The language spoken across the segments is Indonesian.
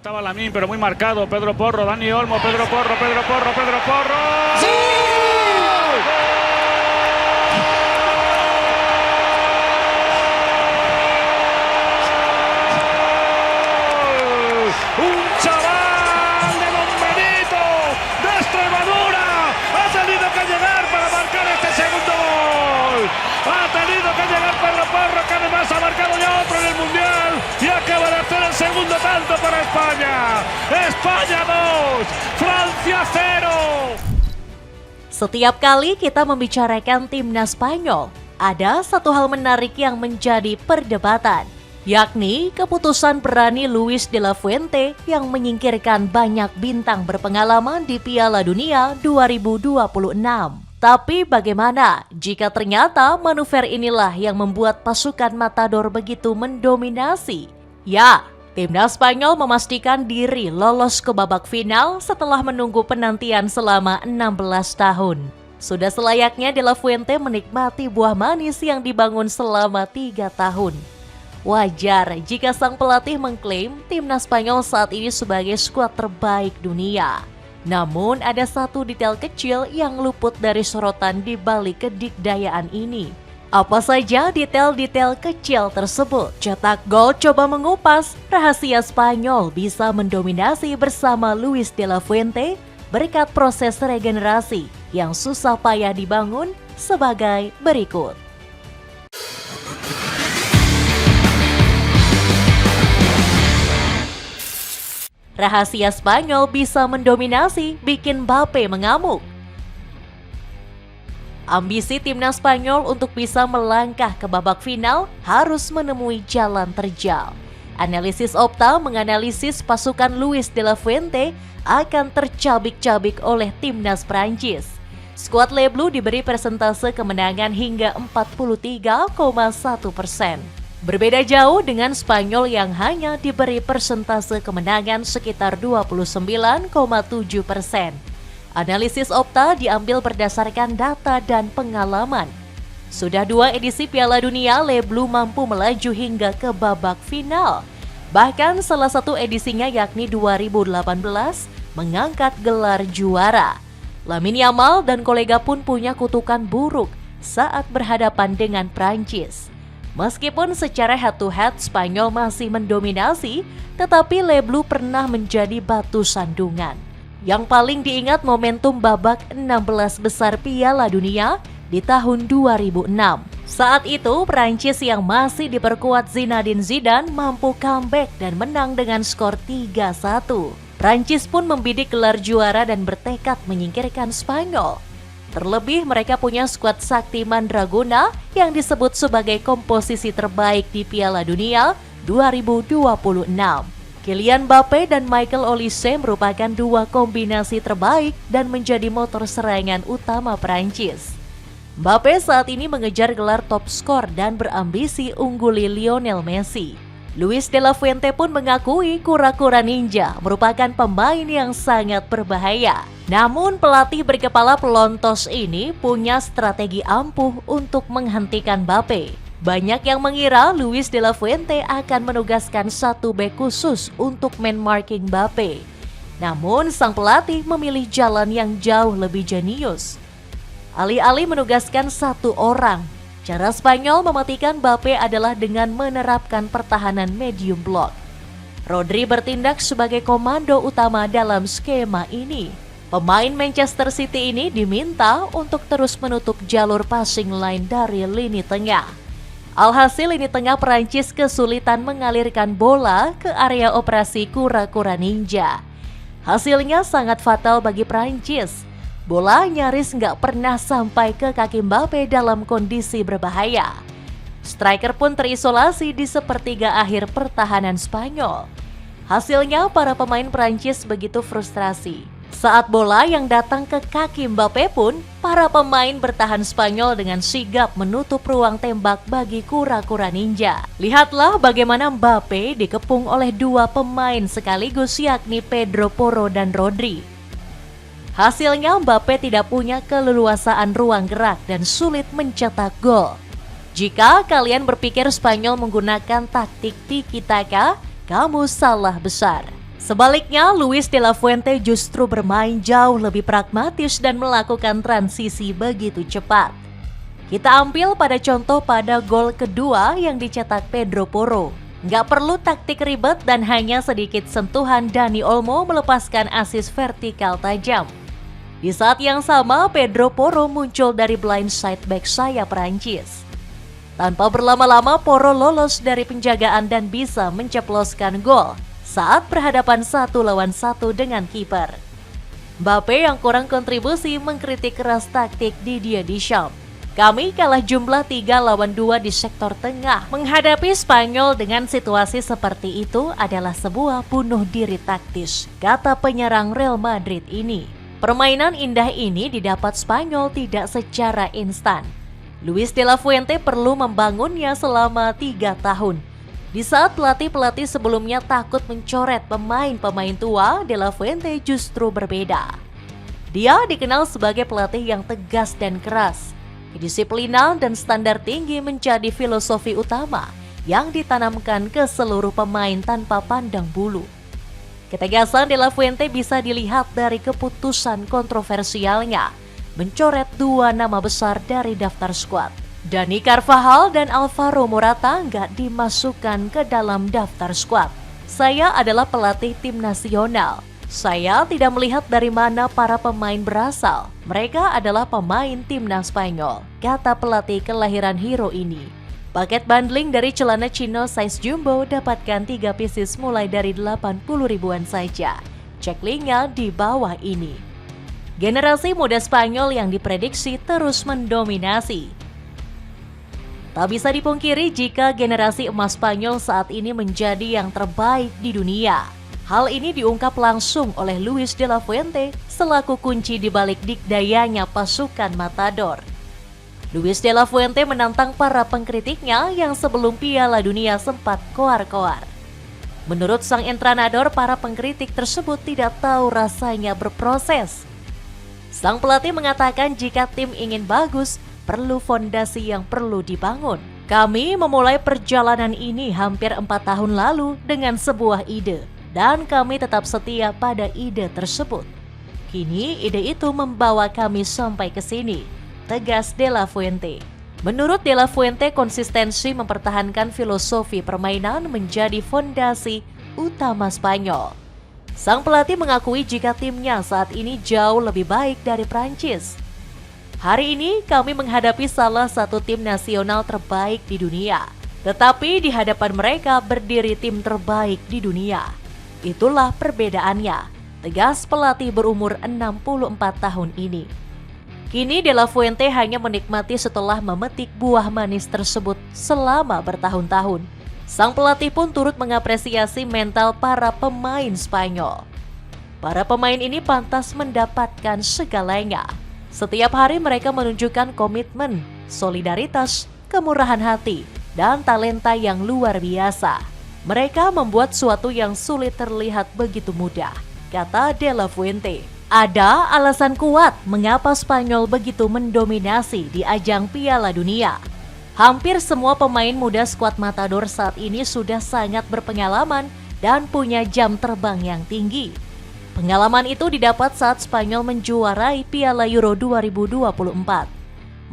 Estaba Lamine, pero muy marcado. Pedro Porro, Dani Olmo, Pedro Porro, Pedro Porro, Pedro Porro. ¡Sí! Un chaval de Don Benito, de Extremadura, ha tenido que llegar para marcar este segundo gol. Ha tenido que llegar Pedro Porro, que además ha marcado ya otro en el Mundial y acaba de hacer el segundo tanto para España. España 2, Francia 0. Setiap kali kita membicarakan timnas Spanyol, ada satu hal menarik yang menjadi perdebatan, yakni keputusan berani Luis de la Fuente yang menyingkirkan banyak bintang berpengalaman di Piala Dunia 2026. Tapi bagaimana jika ternyata manuver inilah yang membuat pasukan Matador begitu mendominasi? Ya, timnas Spanyol memastikan diri lolos ke babak final setelah menunggu penantian selama 16 tahun. Sudah selayaknya De La Fuente menikmati buah manis yang dibangun selama 3 tahun. Wajar jika sang pelatih mengklaim timnas Spanyol saat ini sebagai skuad terbaik dunia. Namun ada satu detail kecil yang luput dari sorotan di balik kedikdayaan ini. Apa saja detail-detail kecil tersebut? Cetak gol coba mengupas rahasia Spanyol bisa mendominasi bersama Luis de la Fuente berkat proses regenerasi yang susah payah dibangun sebagai berikut. Rahasia Spanyol bisa mendominasi bikin Mbappe mengamuk. Ambisi timnas Spanyol untuk bisa melangkah ke babak final harus menemui jalan terjal. Analisis Opta menganalisis pasukan Luis de la Fuente akan tercabik-cabik oleh timnas Prancis. Skuad Les Bleus diberi persentase kemenangan hingga 43,1%. Berbeda jauh dengan Spanyol yang hanya diberi persentase kemenangan sekitar 29,7%. Analisis Opta diambil berdasarkan data dan pengalaman. Sudah 2 edisi Piala Dunia, Les Bleus mampu melaju hingga ke babak final. Bahkan salah satu edisinya yakni 2018 mengangkat gelar juara. Lamine Yamal dan kolega pun punya kutukan buruk saat berhadapan dengan Prancis. Meskipun secara head-to-head Spanyol masih mendominasi, tetapi Les Bleus pernah menjadi batu sandungan. Yang paling diingat momentum babak 16 besar Piala Dunia di tahun 2006. Saat itu Prancis yang masih diperkuat Zinedine Zidane mampu comeback dan menang dengan skor 3-1. Prancis pun membidik gelar juara dan bertekad menyingkirkan Spanyol. Terlebih mereka punya skuad sakti Mandraguna yang disebut sebagai komposisi terbaik di Piala Dunia 2026. Kylian Mbappe dan Michael Olise merupakan 2 kombinasi terbaik dan menjadi motor serangan utama Prancis. Mbappe saat ini mengejar gelar top skor dan berambisi ungguli Lionel Messi. Luis de la Fuente pun mengakui kura-kura ninja merupakan pemain yang sangat berbahaya. Namun pelatih berkepala pelontos ini punya strategi ampuh untuk menghentikan Mbappe. Banyak yang mengira Luis de la Fuente akan menugaskan satu bek khusus untuk man marking Mbappe. Namun sang pelatih memilih jalan yang jauh lebih jenius. Alih-alih menugaskan satu orang, cara Spanyol mematikan Mbappe adalah dengan menerapkan pertahanan medium block. Rodri bertindak sebagai komando utama dalam skema ini. Pemain Manchester City ini diminta untuk terus menutup jalur passing line dari lini tengah. Alhasil lini tengah Perancis kesulitan mengalirkan bola ke area operasi kura-kura ninja. Hasilnya sangat fatal bagi Perancis. Bola nyaris nggak pernah sampai ke kaki Mbappe dalam kondisi berbahaya. Striker pun terisolasi di sepertiga akhir pertahanan Spanyol. Hasilnya para pemain Perancis begitu frustrasi. Saat bola yang datang ke kaki Mbappe pun, para pemain bertahan Spanyol dengan sigap menutup ruang tembak bagi kura-kura ninja. Lihatlah bagaimana Mbappe dikepung oleh 2 pemain sekaligus yakni Pedro Porro dan Rodri. Hasilnya Mbappe tidak punya keleluasaan ruang gerak dan sulit mencetak gol. Jika kalian berpikir Spanyol menggunakan taktik tiki-taka, kamu salah besar. Sebaliknya, Luis de la Fuente justru bermain jauh lebih pragmatis dan melakukan transisi begitu cepat. Kita ambil pada contoh pada gol kedua yang dicetak Pedro Porro. Nggak perlu taktik ribet dan hanya sedikit sentuhan Dani Olmo melepaskan asis vertikal tajam. Di saat yang sama, Pedro Porro muncul dari blind side back sayap Prancis. Tanpa berlama-lama, Porro lolos dari penjagaan dan bisa menceploskan gol saat berhadapan 1-1 dengan kiper. Mbappe yang kurang kontribusi mengkritik keras taktik Didier Deschamps. Kami kalah jumlah 3-2 di sektor tengah. Menghadapi Spanyol dengan situasi seperti itu adalah sebuah bunuh diri taktis, kata penyerang Real Madrid ini. Permainan indah ini didapat Spanyol tidak secara instan. Luis de la Fuente perlu membangunnya selama 3 tahun. Di saat pelatih-pelatih sebelumnya takut mencoret pemain-pemain tua, de la Fuente justru berbeda. Dia dikenal sebagai pelatih yang tegas dan keras. Kedisiplinan dan standar tinggi menjadi filosofi utama yang ditanamkan ke seluruh pemain tanpa pandang bulu. Ketegasan de la Fuente bisa dilihat dari keputusan kontroversialnya mencoret 2 nama besar dari daftar skuad. Dani Carvajal dan Alvaro Morata nggak dimasukkan ke dalam daftar skuad. Saya adalah pelatih tim nasional. Saya tidak melihat dari mana para pemain berasal. Mereka adalah pemain timnas Spanyol, kata pelatih kelahiran Hero ini. Paket bundling dari celana chino size jumbo dapatkan 3 pieces mulai dari 80 ribuan saja. Cek linknya di bawah ini. Generasi muda Spanyol yang diprediksi terus mendominasi. Tak bisa dipungkiri jika generasi emas Spanyol saat ini menjadi yang terbaik di dunia. Hal ini diungkap langsung oleh Luis de la Fuente selaku kunci di balik dikdayanya pasukan Matador. Luis de la Fuente menantang para pengkritiknya yang sebelum Piala Dunia sempat koar-koar. Menurut sang entrenador, para pengkritik tersebut tidak tahu rasanya berproses. Sang pelatih mengatakan jika tim ingin bagus, perlu fondasi yang perlu dibangun. Kami memulai perjalanan ini hampir 4 tahun lalu dengan sebuah ide. Dan kami tetap setia pada ide tersebut. Kini ide itu membawa kami sampai ke sini, tegas de la Fuente. Menurut de la Fuente, konsistensi mempertahankan filosofi permainan menjadi fondasi utama Spanyol. Sang pelatih mengakui jika timnya saat ini jauh lebih baik dari Prancis. Hari ini kami menghadapi salah satu tim nasional terbaik di dunia. Tetapi di hadapan mereka berdiri tim terbaik di dunia. Itulah perbedaannya, tegas pelatih berumur 64 tahun ini. Kini de la Fuente hanya menikmati setelah memetik buah manis tersebut selama bertahun-tahun. Sang pelatih pun turut mengapresiasi mental para pemain Spanyol. Para pemain ini pantas mendapatkan segalanya. Setiap hari mereka menunjukkan komitmen, solidaritas, kemurahan hati, dan talenta yang luar biasa. Mereka membuat sesuatu yang sulit terlihat begitu mudah, kata de la Fuente. Ada alasan kuat mengapa Spanyol begitu mendominasi di ajang Piala Dunia. Hampir semua pemain muda skuad Matador saat ini sudah sangat berpengalaman dan punya jam terbang yang tinggi. Pengalaman itu didapat saat Spanyol menjuarai Piala Euro 2024.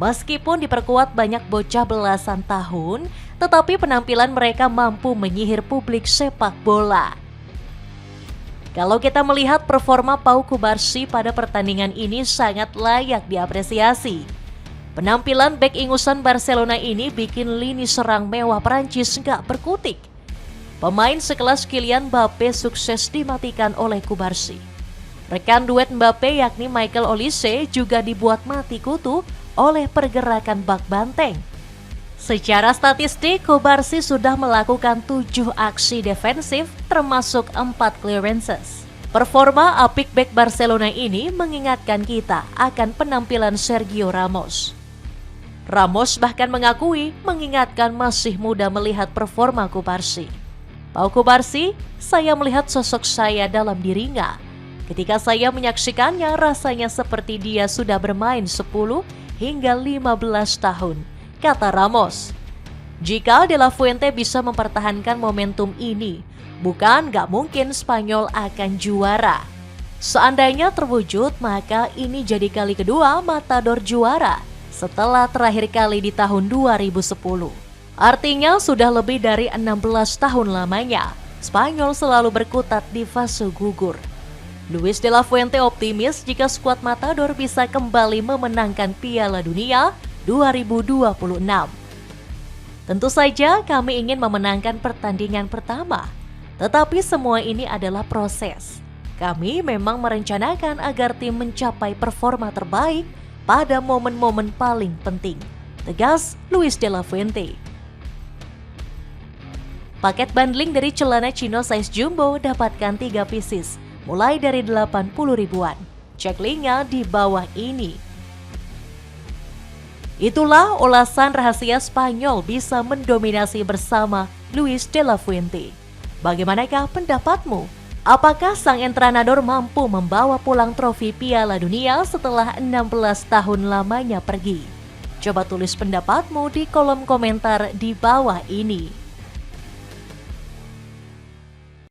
Meskipun diperkuat banyak bocah belasan tahun, tetapi penampilan mereka mampu menyihir publik sepak bola. Kalau kita melihat performa Pau Cubarsí pada pertandingan ini sangat layak diapresiasi. Penampilan bek ingusan Barcelona ini bikin lini serang mewah Prancis nggak berkutik. Pemain sekelas Kylian Mbappe sukses dimatikan oleh Cubarsí. Rekan duet Mbappe yakni Michael Olise juga dibuat mati kutu oleh pergerakan bak banteng. Secara statistik, Cubarsí sudah melakukan 7 aksi defensif termasuk 4 clearances. Performa apik bek Barcelona ini mengingatkan kita akan penampilan Sergio Ramos. Ramos bahkan mengakui mengingatkan masih muda melihat performa Cubarsí. Pau Cubarsí, saya melihat sosok saya dalam dirinya. Ketika saya menyaksikannya, rasanya seperti dia sudah bermain 10 hingga 15 tahun, kata Ramos. Jika De La Fuente bisa mempertahankan momentum ini, bukan gak mungkin Spanyol akan juara. Seandainya terwujud, maka ini jadi kali kedua Matador juara setelah terakhir kali di tahun 2010. Artinya sudah lebih dari 16 tahun lamanya, Spanyol selalu berkutat di fase gugur. Luis De La Fuente optimis jika skuad Matador bisa kembali memenangkan Piala Dunia 2026. Tentu saja kami ingin memenangkan pertandingan pertama, tetapi semua ini adalah proses. Kami memang merencanakan agar tim mencapai performa terbaik pada momen-momen paling penting, tegas Luis De La Fuente. Paket bundling dari celana chino size jumbo dapatkan 3 pieces, mulai dari 80 ribuan. Cek linknya di bawah ini. Itulah ulasan rahasia Spanyol bisa mendominasi bersama Luis De La Fuente. Bagaimanakah pendapatmu? Apakah sang entrenador mampu membawa pulang trofi Piala Dunia setelah 16 tahun lamanya pergi? Coba tulis pendapatmu di kolom komentar di bawah ini.